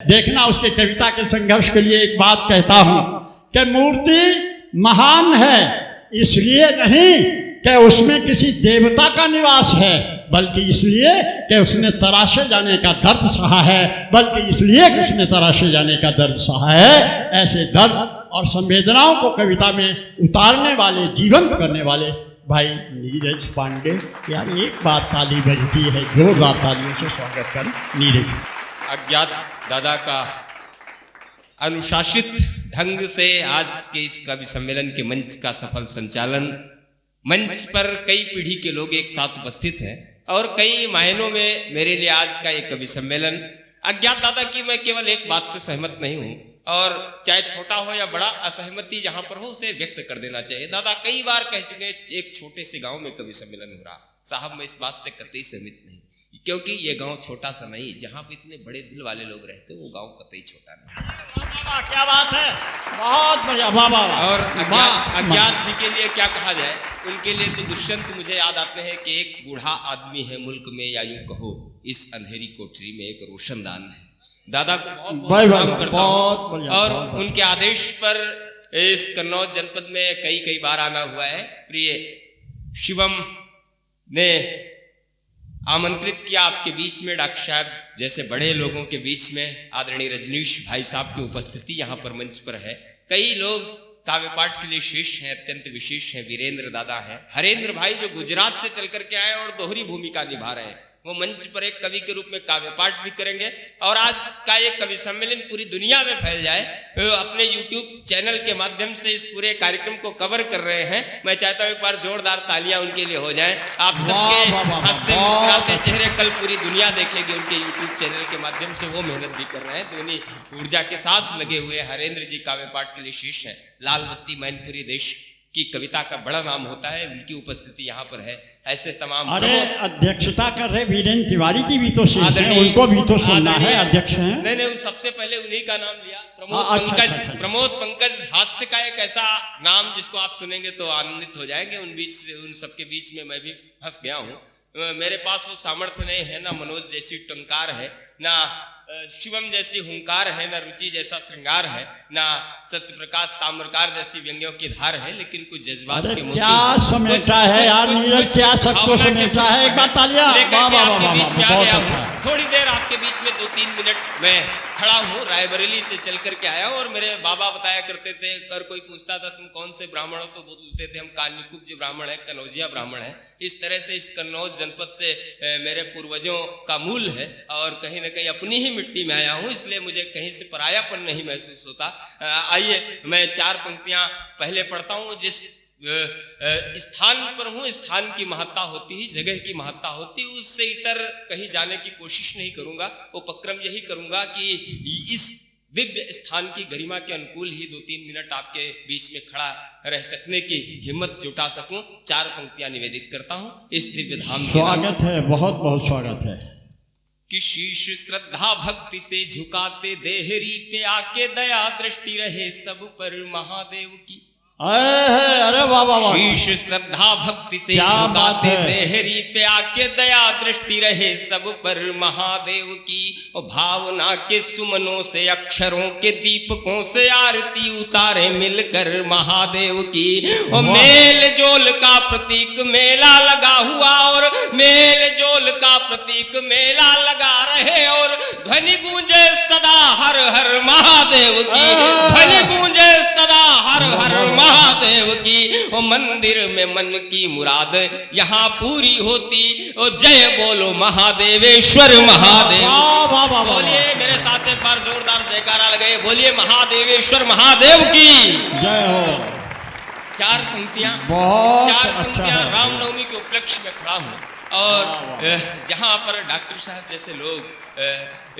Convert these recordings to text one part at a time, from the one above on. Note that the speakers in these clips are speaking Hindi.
देखना उसके कविता के संघर्ष के लिए एक बात कहता हूं कि मूर्ति महान है इसलिए नहीं कि उसमें किसी देवता का निवास है, बल्कि इसलिए कि उसने तराशे जाने का दर्द सहा है, बल्कि इसलिए कि उसने तराशे जाने का दर्द सहा है। ऐसे दर्द और संवेदनाओं को कविता में उतारने वाले, जीवंत करने वाले भाई नीरज पांडे। यार एक बार ताली बजती है, जोरदार तालियों से स्वागत करें नीरज। अज्ञात दादा का अनुशासित ढंग से आज के इस कवि सम्मेलन के मंच का सफल संचालन, मंच पर कई पीढ़ी के लोग एक साथ उपस्थित हैं और कई मायनों में मेरे लिए आज का एक कवि सम्मेलन अज्ञात दादा की मैं केवल एक बात से सहमत नहीं हूं, और चाहे छोटा हो या बड़ा, असहमति जहां पर हो उसे व्यक्त कर देना चाहिए। दादा कई बार कह चुके एक छोटे से गांव में कवि सम्मेलन हो रहा, साहब मैं इस बात से कतई सहमत नहीं, क्योंकि ये गांव छोटा सा नहीं, जहां पे इतने बड़े दिल वाले लोग रहते वो गांव कतई छोटा नहीं। क्या बात है, बहुत बढ़िया, वाह वाह। और अज्ञात जी के लिए क्या कहा जाए, उनके लिए तो दुष्यंत मुझे याद आते हैं कि एक बूढ़ा आदमी है मुल्क में, या यूं कहो इस अंधेरी कोठरी में एक रोशनदान है। दादा को बहुत सलाम करता हूं, और उनके आदेश पर इस कन्नौज जनपद में कई बार आना हुआ है। प्रिय शिवम ने आमंत्रित किया आपके बीच में, डॉक्टर साहब जैसे बड़े लोगों के बीच में आदरणीय रजनीश भाई साहब की उपस्थिति यहाँ पर मंच पर है। कई लोग काव्य पाठ के लिए श्रेष्ठ हैं, अत्यंत विशेष हैं। वीरेंद्र दादा हैं, हरेंद्र भाई जो गुजरात से चल करके आए और दोहरी भूमिका निभा रहे हैं, वो मंच पर एक कवि के रूप में काव्य पाठ भी करेंगे। और आज का एक कवि सम्मेलन पूरी दुनिया में फैल जाए, अपने YouTube चैनल के माध्यम से इस पूरे कार्यक्रम को कवर कर रहे हैं। मैं चाहता हूं एक बार जोरदार तालियां उनके लिए हो जाएं। आप सबके हंसते मुस्कुराते चेहरे कल पूरी दुनिया देखेगी उनके YouTube चैनल के माध्यम से। वो मेहनत भी कर रहे हैं, दोनों ऊर्जा के साथ लगे हुए। हरेंद्र जी काव्य पाठ के लिए शीर्ष हैं। लाल बत्ती मैनपुरी देश की कविता का बड़ा नाम होता है, उनकी उपस्थिति यहाँ पर है। ऐसे तमाम, अरे अध्यक्षता कर रहे वीरेंद्र तिवारी की भी तो शीर्ष है, उनको भी तो सुनना है, अध्यक्ष हैं। नहीं, सबसे पहले उन्हीं का नाम लिया, प्रमोद पंकज। हास्य का एक ऐसा नाम जिसको आप सुनेंगे तो आनंदित हो जाएंगे। उन सबके बीच में मैं भी फंस गया हूँ। मेरे पास वो सामर्थ्य नहीं है, ना मनोज जैसी टंकार है, ना शिवम जैसी हुंकार है, ना रुचि जैसा श्रृंगार है, ना सत्य प्रकाश ताम्रकार जैसी व्यंग्यों की धार है, लेकिन कुछ जज्बात के मोती क्या समेटा है यार नीरज, क्या सबको समेटा है। एक बार तालियां लेकर के आपके बीच में आ गया हूं। थोड़ी देर आपके बीच में 2-3 मिनट मैं खड़ा हूँ। रायबरेली से चल करके आया हूँ, और मेरे बाबा बताया करते थे, अगर कोई पूछता था तुम कौन से ब्राह्मण हो तो बोलते थे हम कान्यकुब्ज ब्राह्मण है, कनौजिया ब्राह्मण है। इस तरह से इस कन्नौज जनपद से मेरे पूर्वजों का मूल है, और कहीं ना कहीं अपनी ही मिट्टी में आया हूँ, इसलिए मुझे कहीं से परायापन नहीं महसूस होता। आइए मैं 4 पंक्तियां पहले पढ़ता हूँ। जिस स्थान पर हूँ, स्थान की महत्ता होती ही, जगह की महत्ता होती, उससे इतर कहीं जाने की कोशिश नहीं करूंगा। उपक्रम यही करूंगा कि इस दिव्य स्थान की गरिमा के अनुकूल ही 2-3 मिनट आपके बीच में खड़ा रह सकने की हिम्मत जुटा सकूं। 4 पंक्तियां निवेदित करता हूं इस दिव्य धाम। स्वागत है, बहुत बहुत स्वागत है। कि शीश श्रद्धा भक्ति से झुकाते देहरी पे आके, दया दृष्टि रहे सब पर महादेव की। अरे वाह वाह, शीश श्रद्धा भक्ति से झुकाते देहरी पे आके, दया दृष्टि रहे सब पर महादेव की। और भावना के सुमनों से, अक्षरों के दीपकों से आरती उतारे मिलकर महादेव की। और मेल जोल का प्रतीक मेला लगा हुआ, और मेल जोल का प्रतीक मेला लगा रहे, और ध्वनि गूंजे सदा हर हर महादेव की। ध्वनि गूंजे सदा हर हर महादेव की। ओ मंदिर में मन की मुराद यहाँ पूरी होती। ओ जय बोलो महादेवेश्वर महादेव। बोलिए मेरे साथ एक बार जोरदार जयकारा लगाए, बोलिए महादेवेश्वर महादेव की जय हो। 4 पंक्तियां रामनवमी के उपलक्ष्य में खड़ा हूँ, और जहाँ पर डॉक्टर साहब जैसे लोग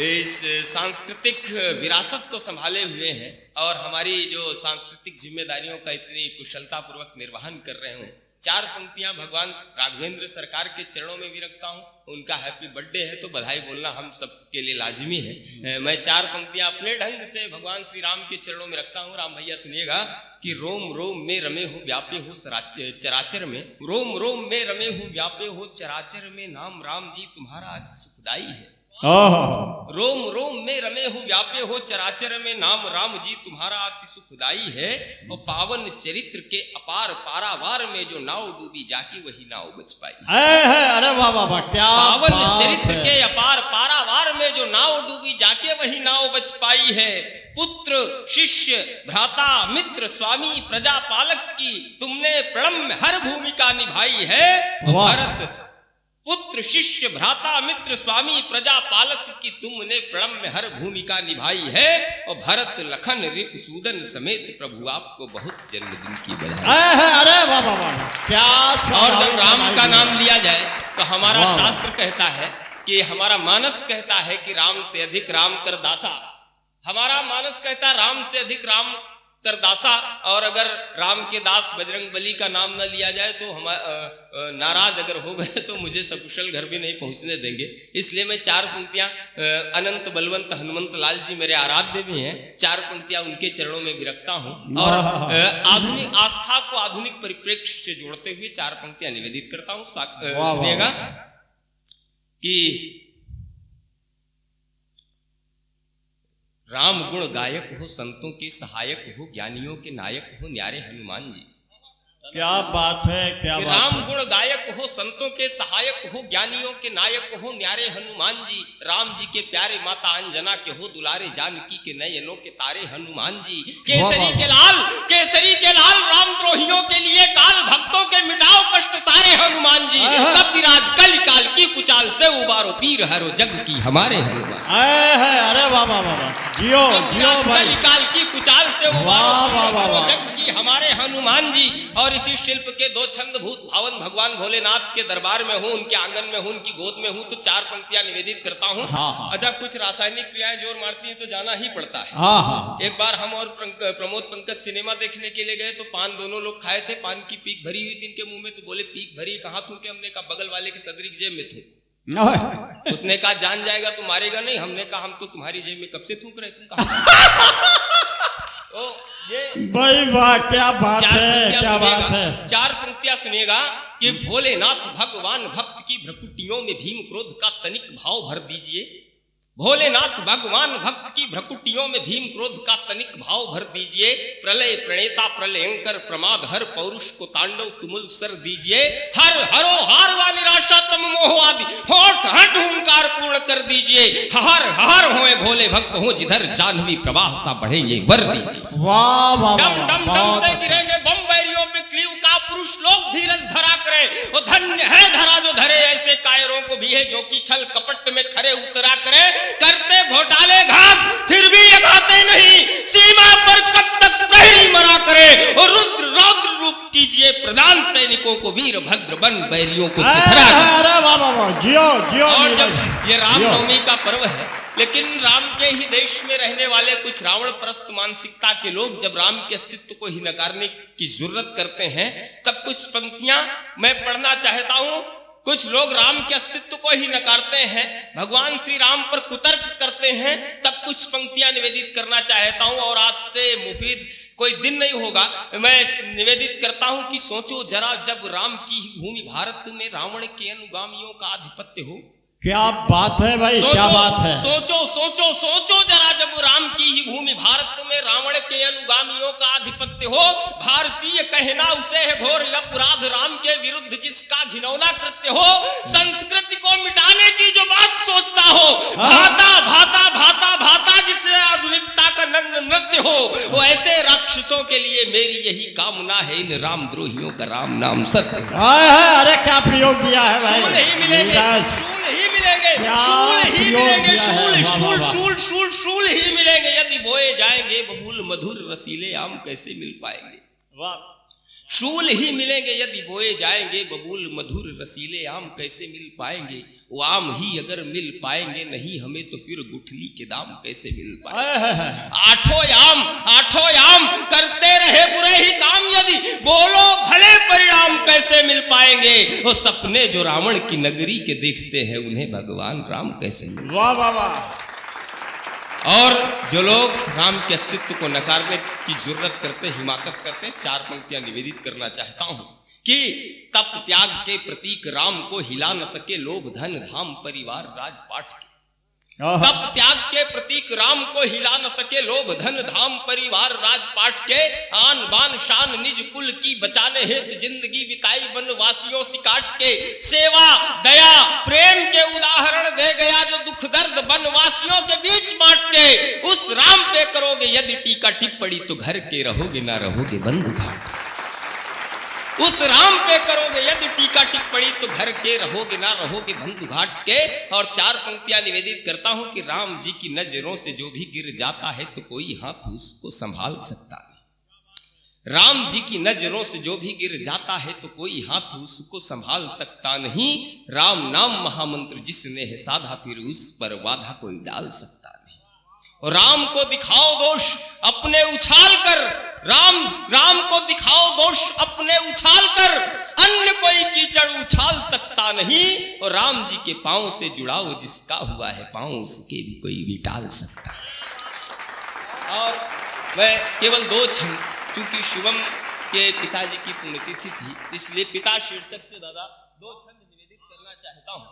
इस सांस्कृतिक विरासत को संभाले हुए हैं, और हमारी जो सांस्कृतिक जिम्मेदारियों का इतनी कुशलता पूर्वक निर्वहन कर रहे हूँ। 4 पंक्तियां भगवान राघवेंद्र सरकार के चरणों में भी रखता हूँ। उनका हैप्पी बर्थडे है तो बधाई बोलना हम सबके लिए लाजिमी है। मैं 4 पंक्तियां अपने ढंग से भगवान श्री राम के चरणों में रखता हूँ। राम भैया सुनिएगा कि रोम रोम में रमे हो व्यापे हो चराचर में, रोम रोम में रमे हो व्यापे हो चराचर में, नाम राम जी तुम्हारा सुखदाई है। ओहो, रोम रोम में रमे हो व्यापे हो चराचर में नाम राम जी तुम्हारा अति सुखदाई है। और पावन चरित्र के अपार पारावार में जो नाव डूबी जाके वही नाव बच पाई। अरे वाह वाह वाह, क्या पावन बात चरित्र है। के अपार पारावार में जो नाव डूबी जाके वही नाव बच पाई है। पुत्र शिष्य भ्राता मित्र स्वामी प्रजा पालक की तुमने प्रणम्य हर भूमिका निभाई है। वाह। भरत पुत्र शिष्य भ्राता मित्र स्वामी प्रजा पालक की तुमने प्रणम्य हर भूमिका निभाई है। और भरत लखन रिपुसूदन समेत प्रभु आपको बहुत जन्मदिन की बधाई। अरे वाह वाह वाह, क्या और जब राम का नाम लिया जाए तो हमारा वाह। शास्त्र कहता है कि हमारा मानस कहता है कि राम से अधिक राम कर दासा। हमारा मानस कहता है राम से अधिक राम कर दासा। और अगर राम के दास बजरंग बली का नाम न लिया जाए तो हम नाराज अगर हो गए तो मुझे सकुशल घर भी नहीं पहुंचने देंगे। इसलिए मैं 4 पंक्तियां अनंत बलवंत हनुमंत लाल जी मेरे आराध्य भी हैं, 4 पंक्तियां उनके चरणों में भी रखता हूं। और आधुनिक आस्था को आधुनिक परिप्रेक्ष्य से जोड़ते हुए 4 पंक्तियां निवेदित करता हूं। सुनिएगा कि राम गुण गायक हो संतों के सहायक हो ज्ञानियों के नायक हो न्यारे हनुमान जी। क्या बात है, क्या बात राम है। गुण गायक हो संतों के सहायक हो ज्ञानियों के नायक हो न्यारे हनुमान जी। राम जी के प्यारे माता अंजना के हो दुलारे जानकी के नयनों के तारे हनुमान जी। केसरी के लाल राम द्रोहियों के लिए काल भक्तों के मिटाओ कष्ट सारे हनुमान जी। कपिराज कल काल की कुचाल से उबारो पीर हरो जग की हमारे हनुमान। अरे वाह वाह वाह, जियो जियो भाई। कल काल की कुचाल से उबारो वाह, पीर वाह, हरो वाह। जग की हमारे हनुमान जी। और इसी शिल्प के 2 छंद भूत भावन भगवान भोलेनाथ के दरबार में हूँ, उनके आंगन में हूँ, उनकी गोद में हूँ तो 4 पंक्तियां निवेदित करता हूँ। हाँ। अच्छा, कुछ रासायनिक क्रियाएं जोर मारती हैं तो जाना ही पड़ता है। हाँ। एक बार हम और प्रमोद पंकज सिनेमा देखने के लिए गए तो पान दोनों लोग खाए थे। पान की पीक भरी हुई थी इनके मुंह में, तो बोले पीक भरी कहाँ थूके? हमने कहा बगल वाले के सदरी की जेब में थूक। उसने कहा जान जाएगा तो मारेगा नहीं। हमने कहा हम तो तुम्हारी जेब में कब से थूक रहे, तुम कहा? तो ये भाई वाह, क्या बात 4 है, पंक्तियां क्या बात सुनिएगा। है। 4 पंक्तियां सुनिएगा कि भोलेनाथ भगवान भक्त की भ्रकुटियों में भीम क्रोध का तनिक भाव भर दीजिए। भोलेनाथ भगवान भक्त की भ्रकुटियों में भीम क्रोध का तनिक भाव भर दीजिए। प्रलय प्रणेता प्रलयंकर प्रमाद हर पौरुष को तांडव तुमुल सर दीजिए। हर हरो हार व निराशा तम मोह आदि होठ हट हुंकार पूर्ण कर दीजिए। हर हर होए भोले भक्त हो जिधर जाह्नवी प्रवाह सा बढ़े ये वर दीजिए। वाह वाह डम वाह, डम डम बहुत से अच्छा। गिरेंगे बम बैरियों पे क्लीव का पुरुष लोग धीरज धरा करें। वो धन्य है धरा जो धरे ऐसे कायरों को भी है जो कि छल कपट में खरे उतरा करें। करते घोटाले घात फिर भी ये खाते नहीं। सीमा पर कब तक प्रहरी मरा करे। और रुद्र रौद्र रूप कीजिए प्रधान सैनिकों को वीर भद्र बन बैरियों को चिथरा करें। अरे वाह वाह वाह, जियो जियो। और जब नीरज, ये रामनवमी जियो। का पर्व है, लेकिन राम के ही देश में रहने वाले कुछ रावण परस्त मानसिकता के लोग जब राम के अस्तित्व को ही नकारने की जरूरत करते हैं तब कुछ पंक्तियां मैं पढ़ना चाहता हूं। कुछ लोग राम के अस्तित्व को ही नकारते हैं, भगवान श्री राम पर कुतर्क करते हैं, तब कुछ पंक्तियां निवेदित करना चाहता हूं। और आज से मुफीद कोई दिन नहीं होगा, मैं निवेदित करता हूं कि सोचो जरा जब राम की ही भूमि भारत में रावण के अनुगामियों का आधिपत्य हो। क्या बात है भाई, क्या बात है। सोचो सोचो सोचो जरा जब राम की ही भूमि भारत में रावण के अनुगामियों का आधिपत्य हो। भारतीय कहना उसे है घोर अपराध राम के विरुद्ध जिसका घिनौना कृत्य हो। संस्कृति को मिटाने की जो बात सोचता हो, भाता भाता भाता भाता जिससे आधुनिकता का नग्न नृत्य हो, वो ऐसे राक्षसों के लिए मेरी यही कामना है। इन रामद्रोहियों का राम नाम सत्य। अरे क्या प्रयोग दिया है भाई। शूल ही मिलेंगे, शूल ही मिलेंगे, शूल ही मिलेंगे, शूल शूल शूल शूल शूल ही मिलेंगे। यदि बोए जाएंगे बबूल मधुर रसीले आम कैसे मिल पाएंगे। शूल ही मिलेंगे यदि बोए जाएंगे बबूल मधुर रसीले आम कैसे मिल पाएंगे। वो आम ही अगर मिल पाएंगे नहीं हमें तो फिर गुठली के दाम कैसे मिल पाएंगे। आठों याम करते रहे बुरे ही काम यदि बोलो भले परिणाम कैसे मिल पाएंगे। वो सपने जो रावण की नगरी के देखते हैं उन्हें भगवान राम कैसे मिल। वाह वाह वाह। और जो लोग राम के अस्तित्व को नकारने की जरूरत करते, हिमाकत करते, 4 पंक्तियां निवेदित करना चाहता हूं कि तप त्याग के प्रतीक राम को हिला न सके लोभ धन धाम परिवार राजपाट के। कब त्याग के प्रतीक राम को हिला न सके लोभ धन धाम परिवार राजपाट के आन बान शान निज कुल की बचाने हेतु जिंदगी बिताई वनवासियों से काट के सेवा दया प्रेम के उदाहरण दे गया जो दुख दर्द वनवासियों के बीच बांट के उस राम पे करोगे यदि टीका टिप्पणी तो घर के रहोगे ना रहोगे बंधु घाट। उस राम पे करोगे यदि टीका टिप्पणी तो घर के रहोगे ना रहोगे बंधु घाट के। और 4 पंक्तियां निवेदित करता हूं कि राम जी की नजरों से जो भी गिर जाता है तो कोई हाथ उसको संभाल सकता नहीं। राम जी की नजरों से जो भी गिर जाता है तो कोई हाथ उसको संभाल सकता नहीं। राम नाम महामंत्र जिसने है साधा फिर उस पर बाधा कोई डाल सकता नहीं। और राम को दिखाओ दोष अपने उछाल कर, राम को दिखाओ दोष अपने उछाल कर, अन्य कोई कीचड़ उछाल सकता नहीं। और राम जी के पांव से जुड़ाओ जिसका हुआ है पांव उसके भी कोई भी टाल सकता है। और मैं केवल 2 छंद, चूंकि शिवम के पिताजी की पुण्यतिथि थी इसलिए पिता शीर्षक से दादा 2 छंद निवेदित करना चाहता हूं।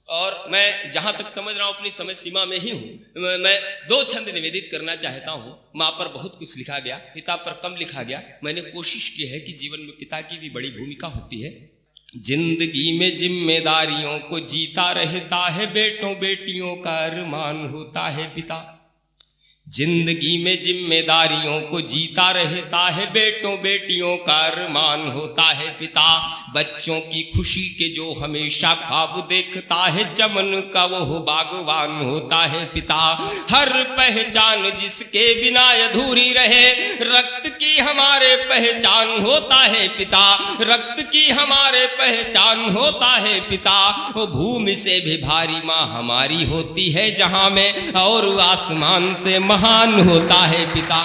और मैं जहां तक समझ रहा हूं अपनी समय सीमा में ही हूं, मैं 2 छंद निवेदित करना चाहता हूं। मां पर बहुत कुछ लिखा गया, पिता पर कम लिखा गया। मैंने कोशिश की है कि जीवन में पिता की भी बड़ी भूमिका होती है। जिंदगी में जिम्मेदारियों को जीता रहता है बेटों बेटियों का अरमान होता है पिता। जिंदगी में जिम्मेदारियों को जीता रहता है बेटों बेटियों का अरमान होता है पिता। बच्चों की खुशी के जो हमेशा ख्वाब देखता है चमन का वो बागवान होता है पिता। हर पहचान जिसके बिना अधूरी रहे रक्त की हमारे पहचान होता है पिता। रक्त की हमारे पहचान होता है पिता। वो भूमि से भी भारी माँ हमारी होती है जहां में और आसमान से महान होता है पिता।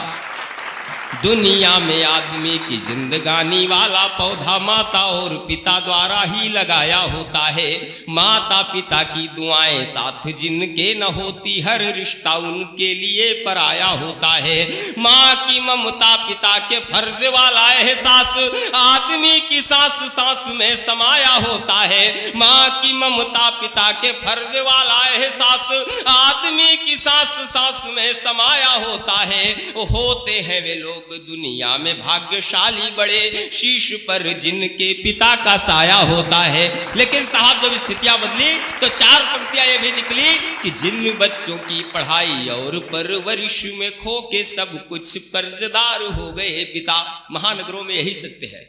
दुनिया में आदमी की जिंदगानी वाला पौधा माता और पिता द्वारा ही लगाया होता है। माता पिता की दुआएं साथ जिनके न होती हर रिश्ता उनके लिए पराया होता है। माँ की ममता पिता के फर्ज वाला एहसास आदमी की सांस सांस में समाया होता है। माँ की ममता पिता के फर्ज वाला एहसास आदमी की सांस सांस में समाया होता है। होते हैं वे लोग दुनिया में भाग्यशाली बड़े शीश पर जिनके पिता का साया होता है। लेकिन साहब जब स्थितियां बदली तो 4 पंक्तियां ये भी निकली कि जिन बच्चों की पढ़ाई और परवरिश में खो के सब कुछ कर्जदार हो गए पिता। महानगरों में यही सत्य है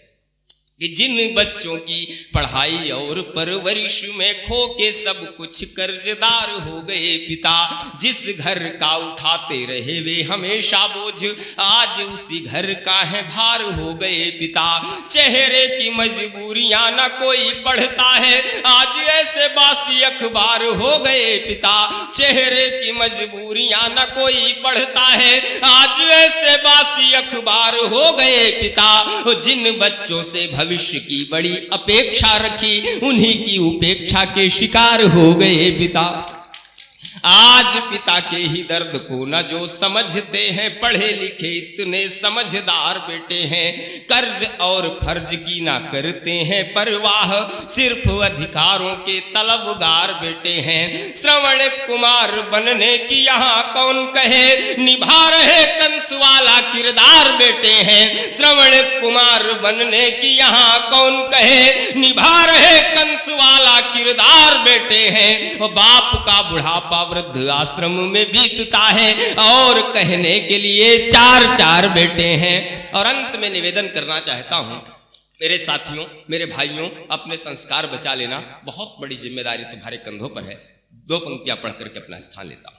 कि जिन बच्चों की पढ़ाई और परवरिश में खो के सब कुछ कर्जदार हो गए पिता। जिस घर का उठाते रहे वे हमेशा बोझ आज उसी घर का है भार हो गए पिता। चेहरे की मजबूरियां न कोई पढ़ता है आज ऐसे बासी अखबार हो गए पिता। चेहरे की मजबूरियां न कोई पढ़ता है आज ऐसे बासी अखबार हो गए पिता। जिन बच्चों से भविष्य की बड़ी अपेक्षा रखी उन्हीं की उपेक्षा के शिकार हो गए पिता। आज पिता के ही दर्द को न जो समझते हैं पढ़े लिखे इतने समझदार बेटे हैं। कर्ज और फर्ज की ना करते हैं परवाह सिर्फ अधिकारों के तलबगार बेटे हैं। श्रवण कुमार बनने की यहाँ कौन कहे निभा रहे कंस वाला किरदार बेटे हैं। श्रवण कुमार बनने की यहाँ कौन कहे निभा रहे कंस वाला किरदार बेटे हैं। बाप का बुढ़ापा वृद्ध आश्रम में बीतता है और कहने के लिए 4 बेटे हैं। और अंत में निवेदन करना चाहता हूं मेरे साथियों मेरे भाइयों अपने संस्कार बचा लेना बहुत बड़ी जिम्मेदारी तुम्हारे कंधों पर है। 2 पंक्तियां पढ़ करके अपना स्थान लेता हूं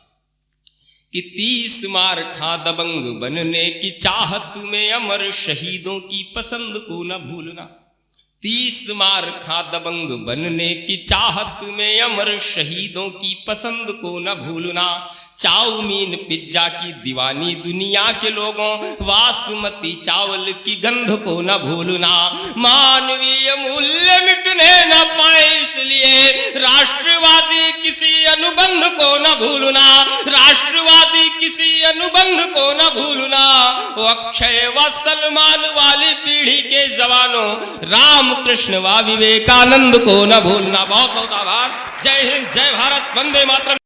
कि 30 मार खा दबंग बनने की चाहत में अमर शहीदों की पसंद को न भूलना। 30 मार खा दबंग बनने की चाहत में अमर शहीदों की पसंद को न भूलना। चाउमीन पिज्जा की दीवानी दुनिया के लोगों बासमती चावल की गंध को न भूलना। मानवीय मूल्य मिटने न पाए इसलिए राष्ट्रवादी किसी अनुबंध को न भूलना। राष्ट्रवादी किसी अनुबंध को न भूलना। वो अक्षय व सलमान वाली पीढ़ी के जवानों रामकृष्ण व विवेकानंद को न भूलना। बहुत बहुत आभार। जय हिंद जय भारत वंदे मातरम।